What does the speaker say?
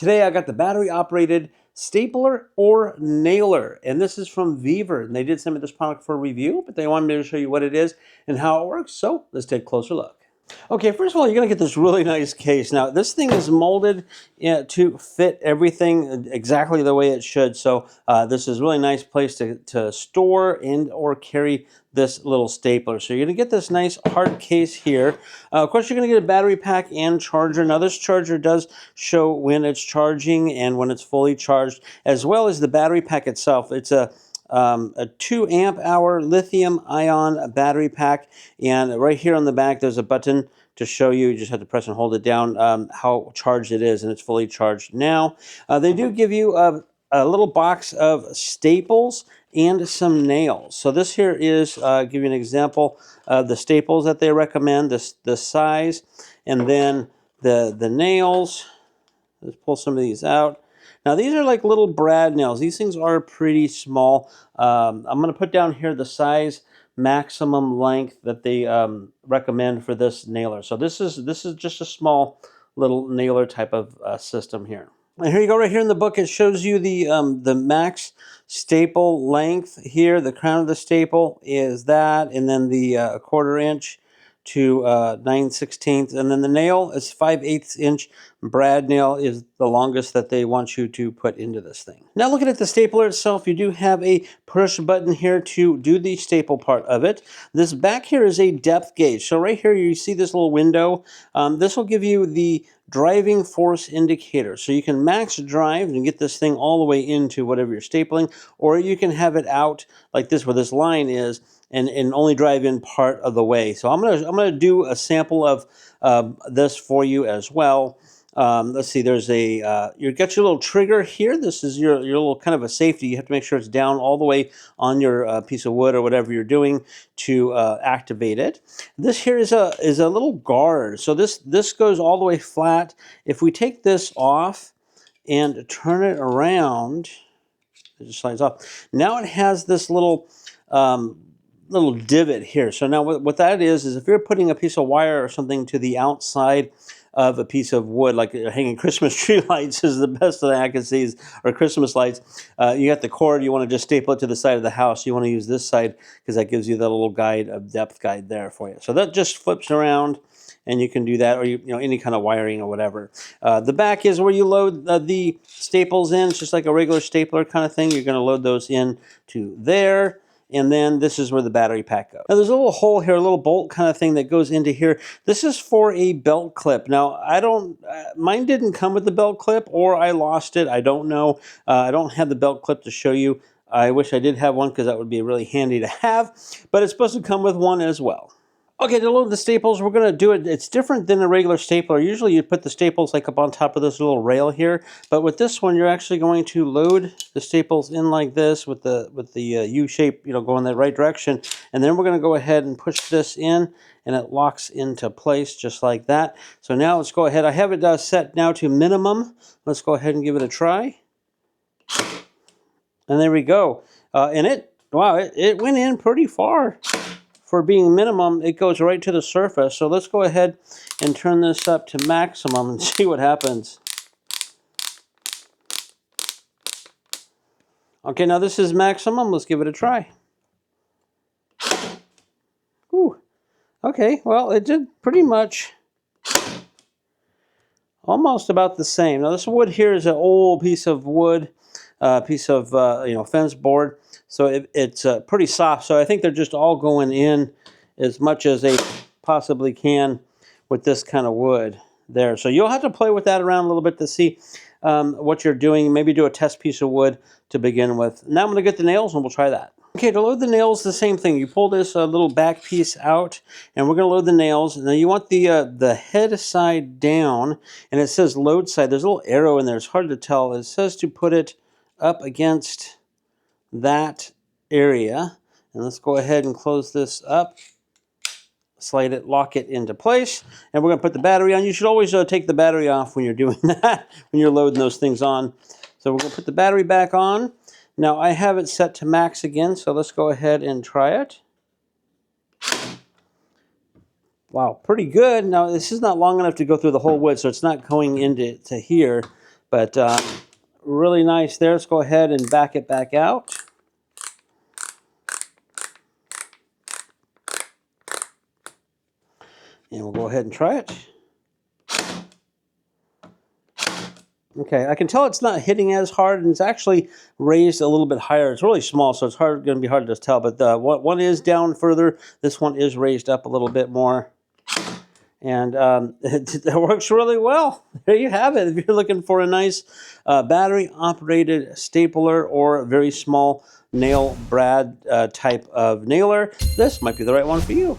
Today I got the battery operated stapler or nailer, and this is from Vevor, and they did send me this product for review, but they wanted me to show you what it is and how it works, so let's take a closer look. Okay, first of all, you're going to get this really nice case. Now, this thing is molded to fit everything exactly the way it should. So this is a really nice place to store and or carry this little stapler. So you're going to get this nice hard case here. Of course, you're going to get a battery pack and charger. Now, this charger does show when it's charging and when it's fully charged, as well as the battery pack itself. It's a 2 amp hour lithium ion battery pack, and right here on the back there's a button to show you. You just have to press and hold it down how charged it is, and it's fully charged now. They do give you a little box of staples and some nails. So this here is give you an example of the staples that they recommend, the size, and then the nails. Let's pull some of these out. Now these are like little brad nails. These things are pretty small. I'm going to put down here the size maximum length that they recommend for this nailer. So this is just a small little nailer type of system here. And here you go, right here in the book, it shows you the max staple length here. The crown of the staple is that, and then the 1/4 inch to 9/16, and then the nail is 5/8 inch. Brad nail is the longest that they want you to put into this thing. Now looking at the stapler itself, you do have a push button here to do the staple part of it. This back here is a depth gauge. So right here you see this little window. This will give you the driving force indicator. So you can max drive and get this thing all the way into whatever you're stapling, or you can have it out like this where this line is, and only drive in part of the way. So I'm gonna do a sample of this for you as well. Let's see, there's a, you got your little trigger here. This is your little kind of a safety. You have to make sure it's down all the way on your piece of wood or whatever you're doing to activate it. This here is a little guard. So this goes all the way flat. If we take this off and turn it around, it just slides off. Now it has this little little divot here. So now what that is if you're putting a piece of wire or something to the outside of a piece of wood, like hanging Christmas tree lights is the best that I can see, or Christmas lights. You got the cord, you want to just staple it to the side of the house. You want to use this side because that gives you that little guide, of depth guide there for you. So that just flips around, and you can do that, or you know, any kind of wiring or whatever. The back is where you load the staples in. It's just like a regular stapler kind of thing. You're going to load those in to there. And then this is where the battery pack goes. Now there's a little hole here, a little bolt kind of thing that goes into here. This is for a belt clip. Now mine didn't come with the belt clip, or I lost it. I don't know. I don't have the belt clip to show you. I wish I did have one because that would be really handy to have, but it's supposed to come with one as well. Okay, to load the staples, we're going to do it. It's different than a regular stapler. Usually you put the staples like up on top of this little rail here, but with this one, you're actually going to load the staples in like this with the U shape, you know, going the right direction, and then we're going to go ahead and push this in, and it locks into place just like that. So now let's go ahead. I have it set now to minimum. Let's go ahead and give it a try, and there we go. And wow, it went in pretty far. For being minimum, it goes right to the surface. So let's go ahead and turn this up to maximum and see what happens. Okay, now this is maximum. Let's give it a try. Ooh. Okay, well, it did pretty much almost about the same. Now this wood here is an old piece of wood, piece of you know, fence board. So it's pretty soft. So I think they're just all going in as much as they possibly can with this kind of wood there. So you'll have to play with that around a little bit to see what you're doing. Maybe do a test piece of wood to begin with. Now I'm going to get the nails and we'll try that. Okay, to load the nails, the same thing. You pull this little back piece out, and we're going to load the nails. Now you want the head side down, and it says load side. There's a little arrow in there. It's hard to tell. It says to put it up against that area. And let's go ahead and close this up. Slide it, lock it into place, and we're going to put the battery on. You should always take the battery off when you're doing that, when you're loading those things on. So we're going to put the battery back on. Now I have it set to max again, so let's go ahead and try it. Wow, pretty good. Now this is not long enough to go through the whole wood, so it's not going into here, But really nice there. Let's go ahead and back it back out. And we'll go ahead and try it. Okay, I can tell it's not hitting as hard, and it's actually raised a little bit higher. It's really small, so it's going to be hard to tell. But one is down further. This one is raised up a little bit more. And it works really well. There you have it. If you're looking for a nice battery-operated stapler or a very small nail brad type of nailer, this might be the right one for you.